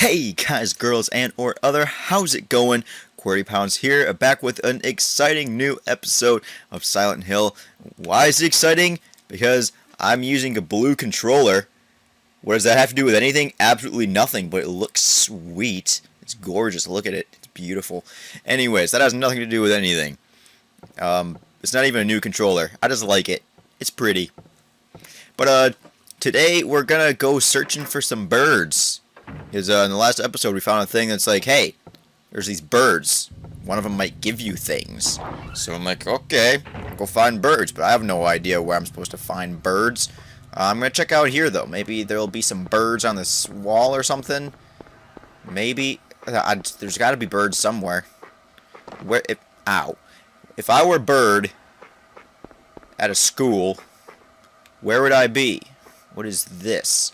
Hey guys, girls, and or other, how's it going? QWERTYpounds here, back with an exciting new episode of Silent Hill. Why is it exciting? Because I'm using a blue controller. What does that have to do with anything? Absolutely nothing, but it looks sweet. It's gorgeous, look at it, it's beautiful. Anyways, that has nothing to do with anything. It's not even a new controller, I just like it. It's pretty. But today we're gonna go searching for some birds. Because in the last episode we found a thing that's like, hey, there's these birds. One of them might give you things. So I'm like, okay, I'll go find birds. But I have no idea where I'm supposed to find birds. I'm going to check out here, though. Maybe there'll be some birds on this wall or something. Maybe. There's got to be birds somewhere. Ow. If I were a bird at a school, where would I be? What is this?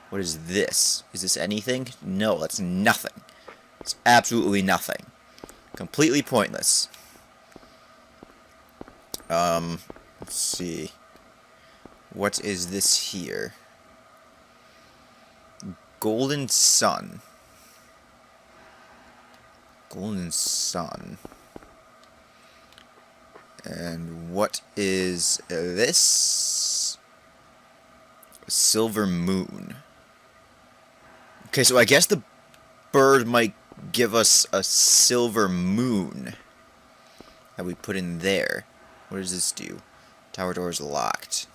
What is this? Is this anything? No, that's nothing. It's absolutely nothing. Completely pointless. Let's see. What is this here? Golden sun. Golden sun. And what is this? Silver moon. Okay, so I guess the bird might give us a silver moon that we put in there. What does this do? Tower door is locked.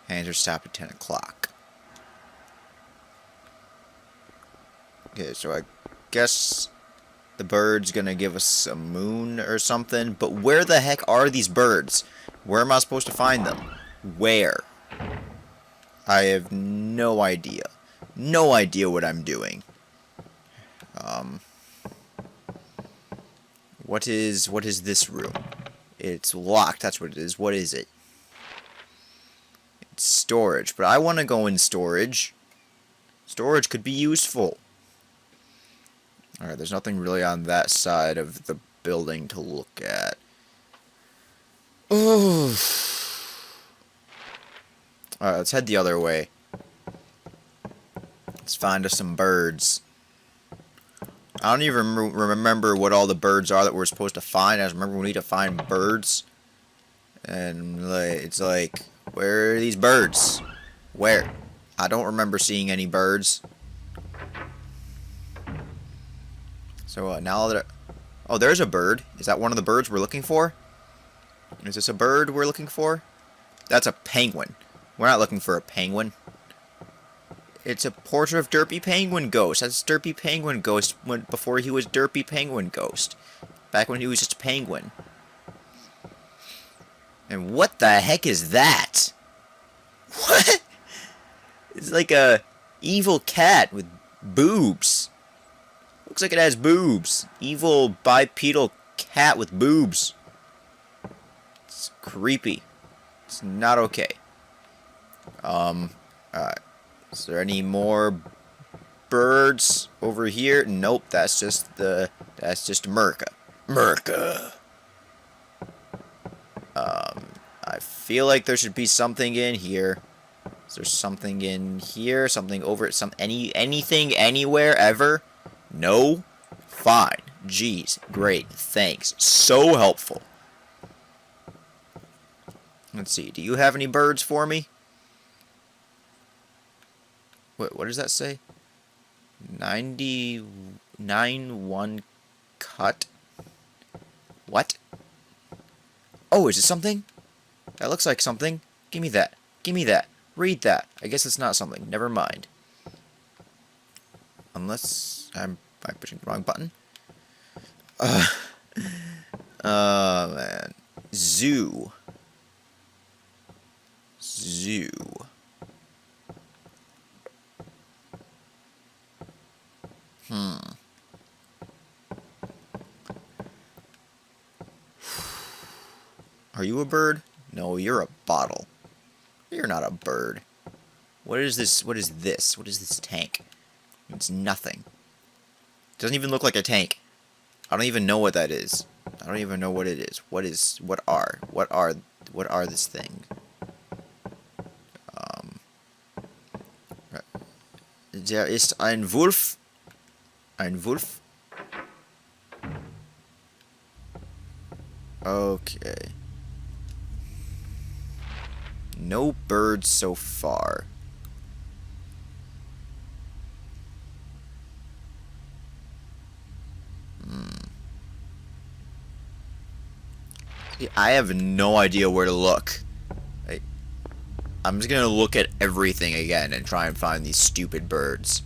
Hands are stopped at 10 o'clock. Okay, so I guess the bird's gonna give us a moon or something. But where the heck are these birds? Where am I supposed to find them? Where? I have no idea. No idea what I'm doing. What is this room? It's locked, that's what it is. What is it? It's storage, but I want to go in storage. Storage could be useful. Alright, there's nothing really on that side of the building to look at. Oh. Alright, let's head the other way. Let's find us some birds. I don't even remember what all the birds are that we're supposed to find. I just remember we need to find birds. And it's like, where are these birds? Where? I don't remember seeing any birds. So now that... Oh, there's a bird. Is that one of the birds we're looking for? Is this a bird we're looking for? That's a penguin. We're not looking for a penguin. It's a portrait of Derpy Penguin Ghost. That's Derpy Penguin Ghost before he was Derpy Penguin Ghost. Back when he was just a penguin. And what the heck is that? What? It's like a evil cat with boobs. Looks like it has boobs. Evil bipedal cat with boobs. It's creepy. It's not okay. Alright. Is there any more birds over here? Nope, that's just Merca. Merca. I feel like there should be something in here. Is there something in here? Something over it? Anything anywhere ever? No? Fine. Jeez. Great. Thanks. So helpful. Let's see. Do you have any birds for me? What does that say? 99 cut? What? Oh, is it something? That looks like something. Give me that. Give me that. Read that. I guess it's not something. Never mind. Unless I'm pushing the wrong button. Man. Zoo. Zoo. Are you a bird? No, you're a bottle. You're not a bird. What is this? What is this? What is this tank? It's nothing. It doesn't even look like a tank. I don't even know what that is. I don't even know what it is. What are this thing? there ist ein Wolf. Ein Wolf? Okay. No birds so far. I have no idea where to look. I'm just gonna look at everything again and try and find these stupid birds.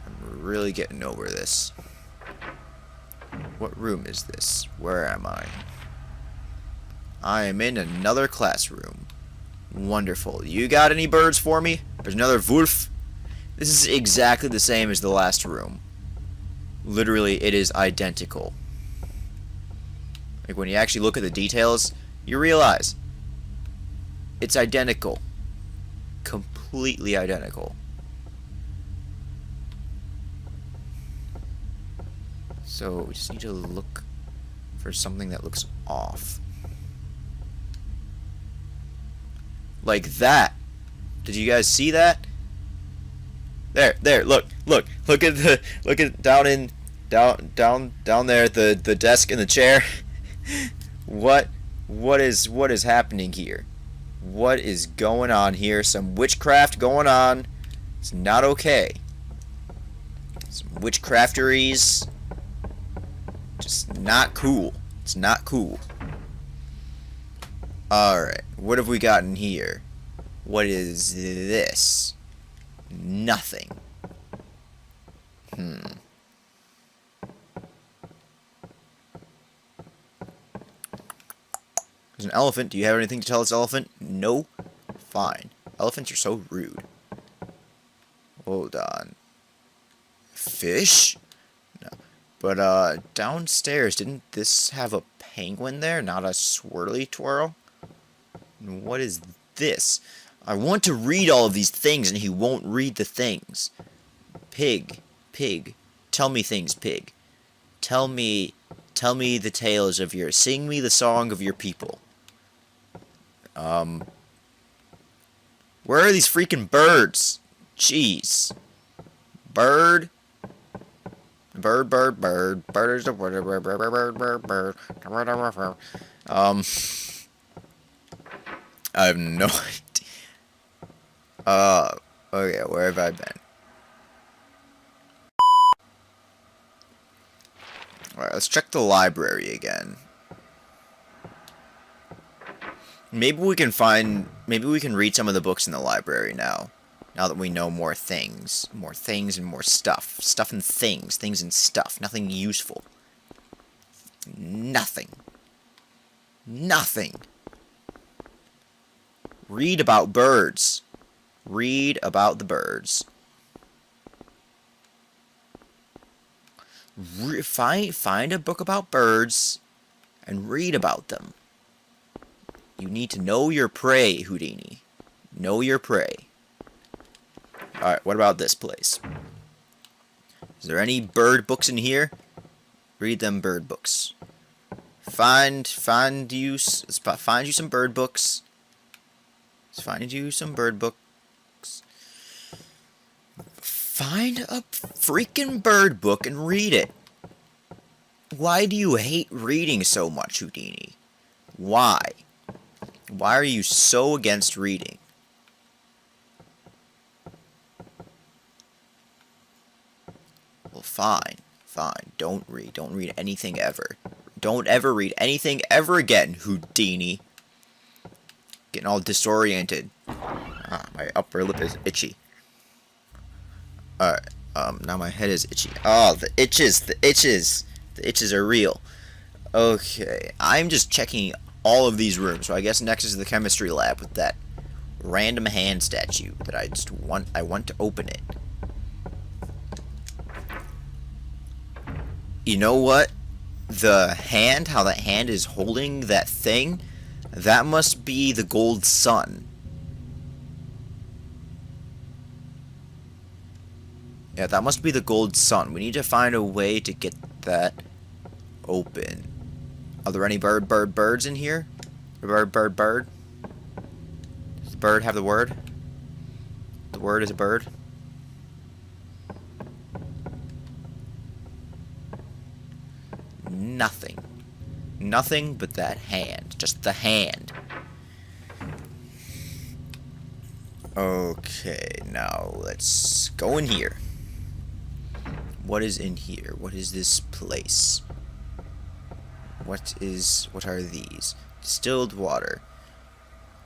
I'm really getting over this. What room is this? Where am I? I am in another classroom. Wonderful. You got any birds for me? There's another wolf. This is exactly the same as the last room. Literally, it is identical. Like, when you actually look at the details, you realize it's identical. Completely identical. So, we just need to look for something that looks off. Like that. Did you guys see that? There, look at down there at the desk and the chair. What is happening here? What is going on here? Some witchcraft going on. It's not okay. Some witchcrafteries. Just not cool. It's not cool. Alright, what have we got in here? What is this? Nothing. There's an elephant. Do you have anything to tell this elephant? No? Fine. Elephants are so rude. Hold on. Fish? No. But, downstairs, didn't this have a penguin there? Not a swirly twirl? And what is this? I want to read all of these things, and he won't read the things. Pig. Tell me things, pig. Tell me the tales of your... Sing me the song of your people. Where are these freaking birds? Jeez. Bird is a bird. I have no idea. Okay, where have I been? Alright, let's check the library again. Maybe we can read some of the books in the library now. Now that we know more things. More things and more stuff. Stuff and things. Things and stuff. Nothing useful. Nothing. Read about birds. Read about the birds. Find a book about birds and read about them. You need to know your prey, Houdini. Know your prey. Alright, what about this place? Is there any bird books in here? Read them bird books. Find you some bird books. Let's find you some bird books. Find a freaking bird book and read it. Why do you hate reading so much, Houdini? Why? Why are you so against reading? Well, fine. Don't read anything ever. Don't ever read anything ever again, Houdini. Getting all disoriented. My upper lip is itchy. Alright, now my head is itchy. Oh, the itches. The itches are real. Okay, I'm just checking all of these rooms. So I guess next is the chemistry lab with that random hand statue that I want to open it. You know what? The hand, how that hand is holding that thing, that must be the gold sun. Yeah, that must be the gold sun. We need to find a way to get that open. Are there any birds in here? Bird? bird have the word? The word is a bird. Nothing. Nothing but that hand. Just the hand. Okay, now let's go in here. What is in here? What is this place? What are these? Distilled water.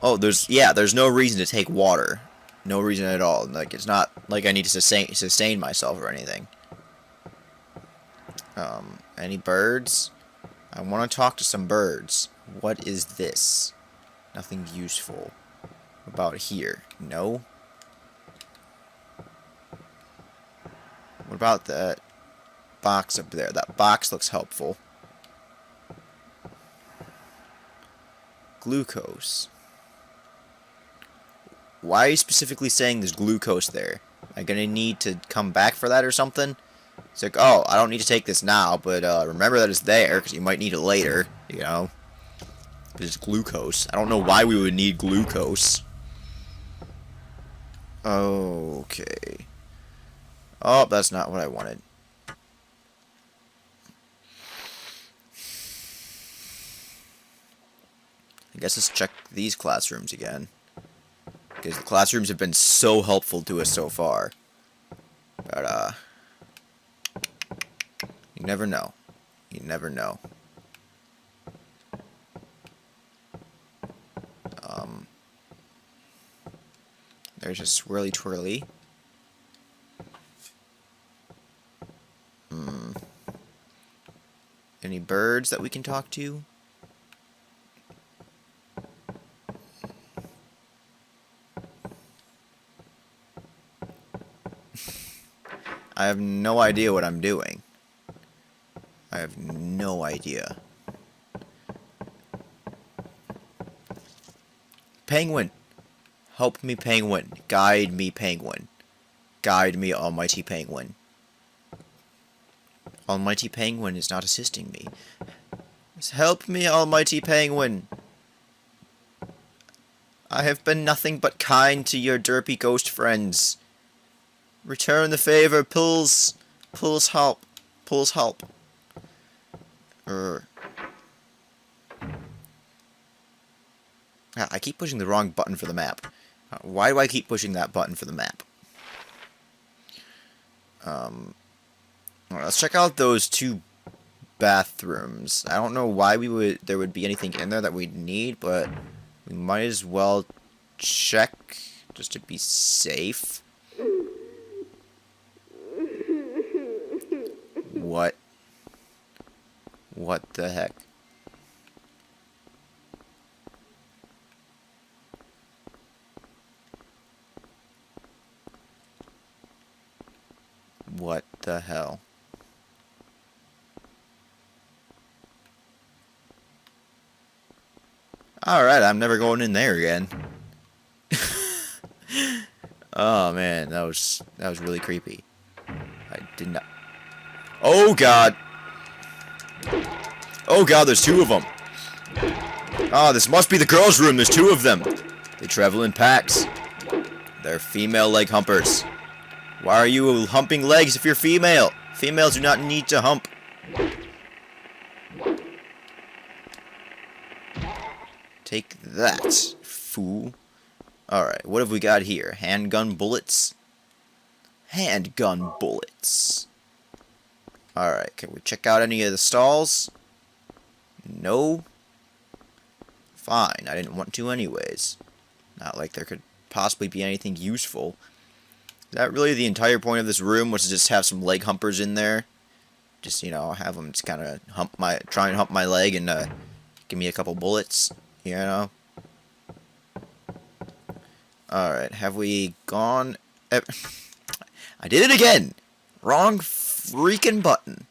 Oh, there's no reason to take water. No reason at all. Like, it's not like I need to sustain myself or anything. Any birds? I want to talk to some birds. What is this? Nothing useful. About here? No. What about that box up there? That box looks helpful. Glucose. Why are you specifically saying there's glucose there? Am I gonna need to come back for that or something? It's like, oh, I don't need to take this now, but remember that it's there, because you might need it later, you know? It's glucose. I don't know why we would need glucose. Okay. Oh, that's not what I wanted. I guess let's check these classrooms again. Because the classrooms have been so helpful to us so far. But, you never know. You never know. There's a swirly twirly. Any birds that we can talk to? I have no idea what I'm doing. I have no idea. Penguin! Help me, penguin. Guide me, penguin. Guide me, almighty penguin. Almighty penguin is not assisting me. Help me, almighty penguin. I have been nothing but kind to your derpy ghost friends. Return the favor, pulls help. Pulls help. I keep pushing the wrong button for the map. Why do I keep pushing that button for the map? Let's check out those two bathrooms. I don't know why there would be anything in there that we'd need, but we might as well check just to be safe. What? What the heck? What the hell? Alright, I'm never going in there again. Oh man, that was really creepy. I did not. Oh god! Oh god, there's two of them! Oh, this must be the girls' room, there's two of them! They travel in packs. They're female leg humpers. Why are you humping legs if you're female? Females do not need to hump. Take that, fool. Alright, what have we got here? Handgun bullets? Handgun bullets. Alright, can we check out any of the stalls? No. Fine, I didn't want to anyways. Not like there could possibly be anything useful. Is that really the entire point of this room, was to just have some leg humpers in there? Just, you know, have them just kind of try and hump my leg and give me a couple bullets, you know? Alright, have we gone... I did it again! Wrong freaking button.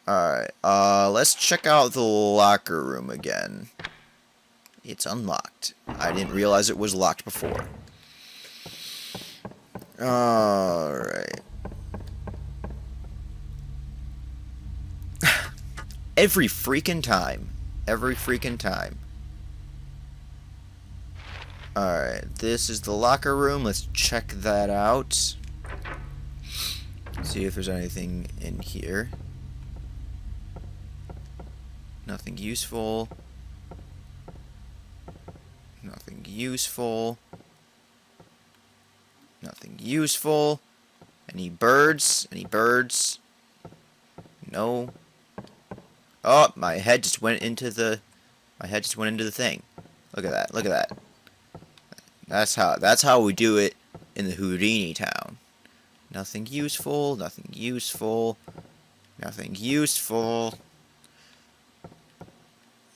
Alright, let's check out the locker room again. It's unlocked. I didn't realize it was locked before. Alright. Every freaking time. Every freaking time. Alright, this is the locker room. Let's check that out. See if there's anything in here. Nothing useful. Nothing useful. Nothing useful. Any birds? Any birds? No. Oh, my head just went into the thing. Look at that. Look at that. That's how we do it in the Houdini town. Nothing useful, nothing useful. Nothing useful.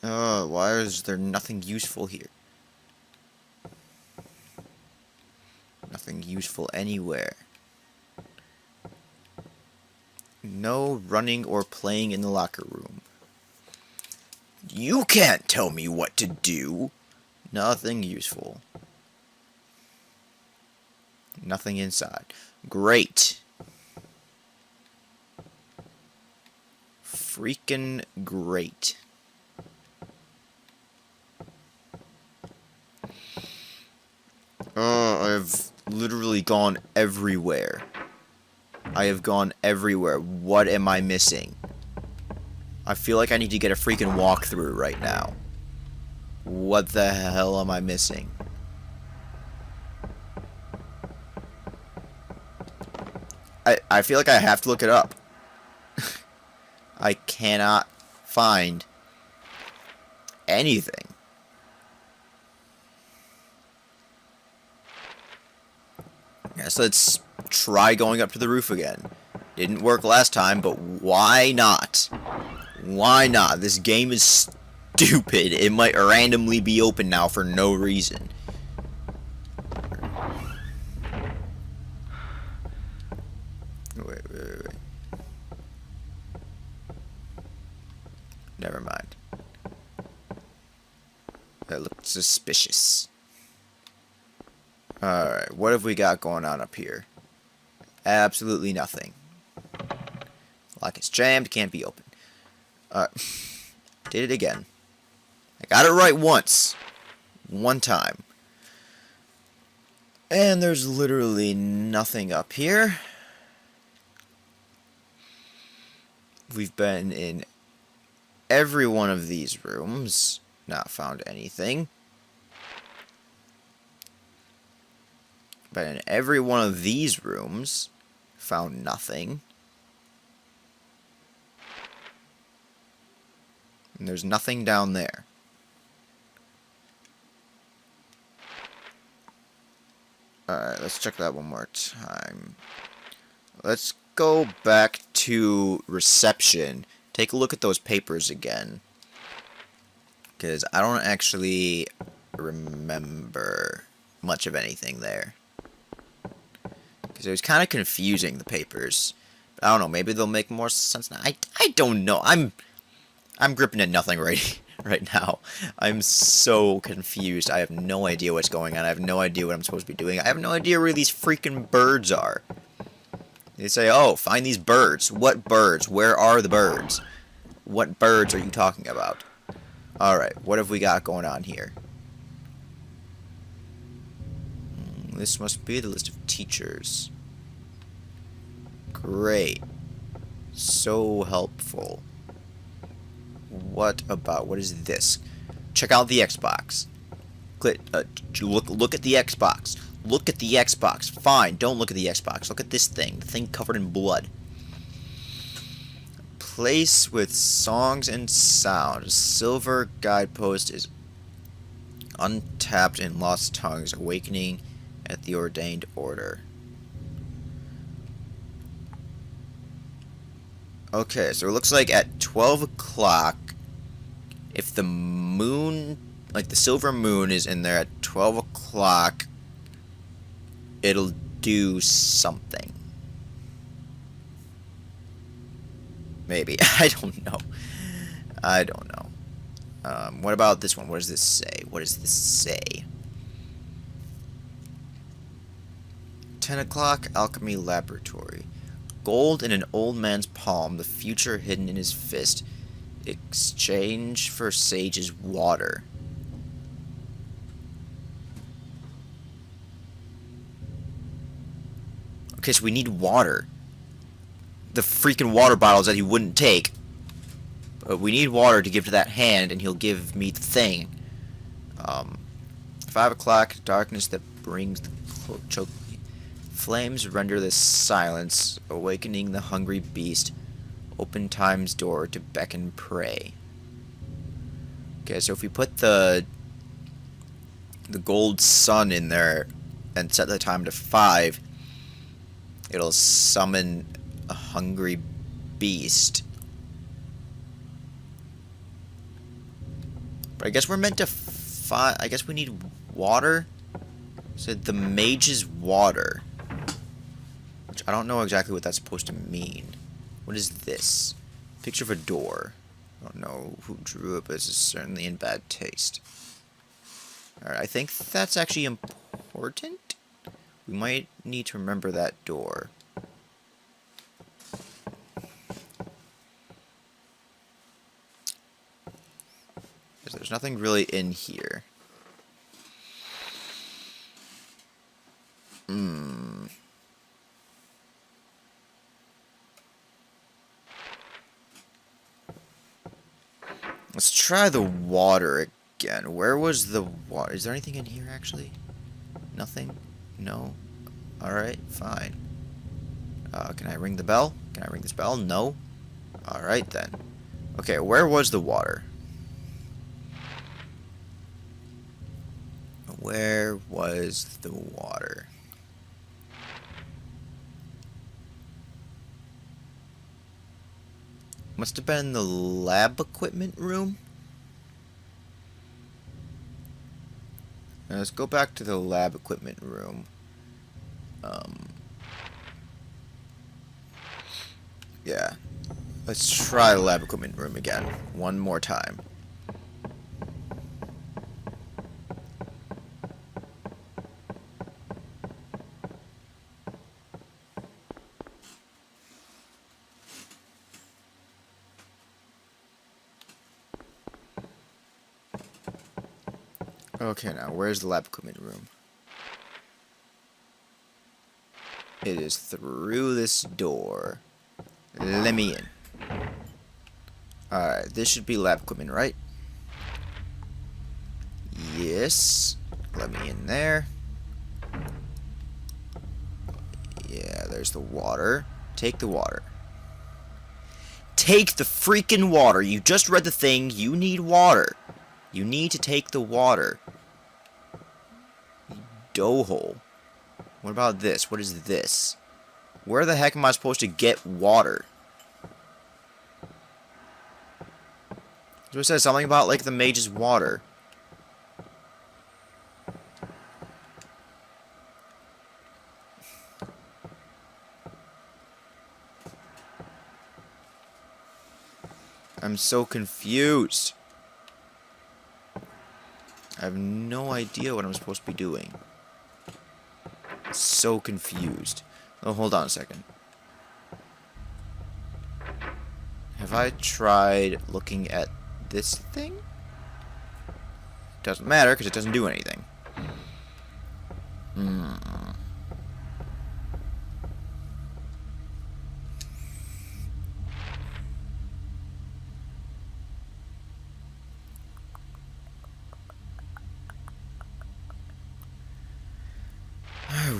Oh, why is there nothing useful here? Nothing useful anywhere. No running or playing in the locker room. You can't tell me what to do. Nothing useful. Nothing inside. Great. Freaking great. I've literally gone everywhere. I have gone everywhere. What am I missing? I feel like I need to get a freaking walkthrough right now. What the hell am I missing? I feel like I have to look it up. I cannot find anything. Guess let's try going up to the roof again. Didn't work last time, but why not? Why not? This game is stupid. It might randomly be open now for no reason. Wait. Never mind. That looked suspicious. Alright, what have we got going on up here? Absolutely nothing. Lock is jammed, can't be opened. Did it again. I got it right once. One time. And there's literally nothing up here. We've been in every one of these rooms. Not found anything. But in every one of these rooms, found nothing. And there's nothing down there. Alright, let's check that one more time. Let's go back to reception. Take a look at those papers again. Because I don't actually remember much of anything there. Because it was kind of confusing, the papers. But I don't know, maybe they'll make more sense now. I don't know. I'm gripping at nothing right now. I'm so confused. I have no idea what's going on. I have no idea what I'm supposed to be doing. I have no idea where these freaking birds are. They say, oh, find these birds. What birds? Where are the birds? What birds are you talking about? Alright, what have we got going on here? This must be the list of teachers. Great. So helpful. What is this? Check out the Xbox. Click. Look at the Xbox. Look at the Xbox. Fine, don't look at the Xbox. Look at this thing. The thing covered in blood. Place with songs and sound. Silver guidepost is untapped in lost tongues, awakening at the ordained order. Okay, so it looks like at 12 o'clock, if the moon, like the silver moon is in there at 12 o'clock, it'll do something. Maybe. I don't know. I don't know. What about this one? What does this say? What does this say? 10 o'clock, Alchemy Laboratory. Gold in an old man's palm, the future hidden in his fist. Exchange for sage's water. Okay, so we need water. The freaking water bottles that he wouldn't take. But we need water to give to that hand, and he'll give me the thing. 5 o'clock, darkness that brings the choke. Flames render this silence, awakening the hungry beast. Open time's door to beckon prey. Okay, so if we put the gold sun in there and set the time to 5, it'll summon a hungry beast. But I guess we're meant to I guess we need water. Said the mage's water. Which I don't know exactly what that's supposed to mean. What is this? Picture of a door. I don't know who drew it, but it's certainly in bad taste. Alright, I think that's actually important. We might need to remember that door. There's nothing really in here. Let's try the water again. Where was the water? Is there anything in here, actually? Nothing? No? Alright, fine. Can I ring the bell? Can I ring this bell? No? Alright, then. Okay, where was the water? Where was the water? Must have been in the lab equipment room. Now let's go back to the lab equipment room. Yeah. Let's try the lab equipment room again. One more time. Okay, now, where's the lab equipment room? It is through this door. Let me in. Alright, this should be lab equipment, right? Yes. Let me in there. Yeah, there's the water. Take the water. Take the freaking water! You just read the thing. You need water. You need to take the water. Dough hole. What about this? What is this? Where the heck am I supposed to get water? So it says something about, like, the mage's water. I'm so confused. I have no idea what I'm supposed to be doing. So confused. Oh, hold on a second. Have I tried looking at this thing? Doesn't matter because it doesn't do anything.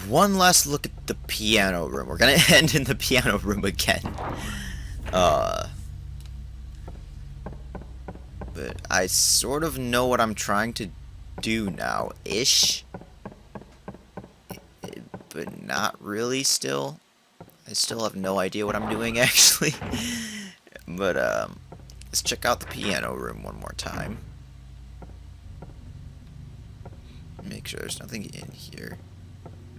One last look at the piano room. We're gonna end in the piano room again. But I sort of know what I'm trying to do now-ish. But not really still. I still have no idea what I'm doing, actually. But, let's check out the piano room one more time. Make sure there's nothing in here.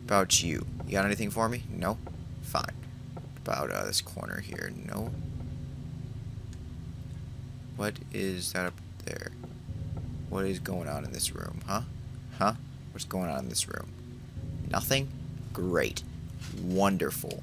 About you. You got anything for me? No? Fine. About this corner here. No? What is that up there? What is going on in this room? Huh? Huh? What's going on in this room? Nothing? Great. Wonderful.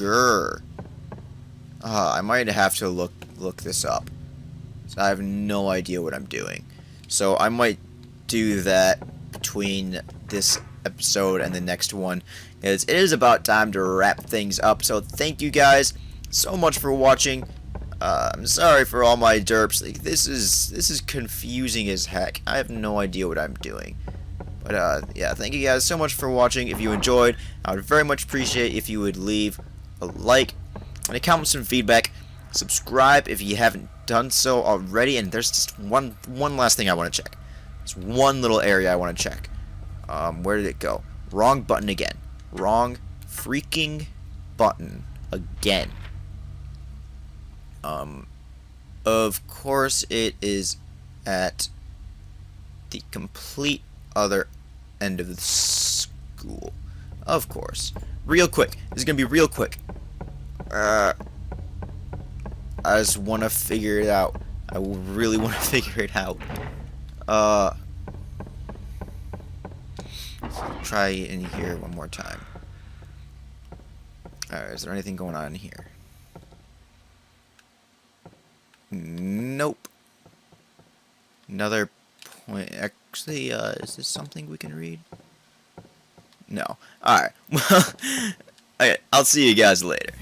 Grr. I might have to look this up. So I have no idea what I'm doing. So I might do that between this episode and the next one, because it is about time to wrap things up. So thank you guys so much for watching. I'm sorry for all my derps. Like, this is confusing as heck. I have no idea what I'm doing. But yeah, thank you guys so much for watching. If you enjoyed, I would very much appreciate if you would leave a like and a comment with some feedback. Subscribe if you haven't done so already. And there's just one last thing I want to check. There's one little area I want to check. Where did it go? Wrong button again. Wrong freaking button again. Of course it is at the complete other end of the school. Of course. Real quick. This is gonna be real quick. I just want to figure it out. I really want to figure it out. Try in here one more time. Alright, is there anything going on here? Nope. Another point. Actually, is this something we can read? No. Alright. Well, okay, I'll see you guys later.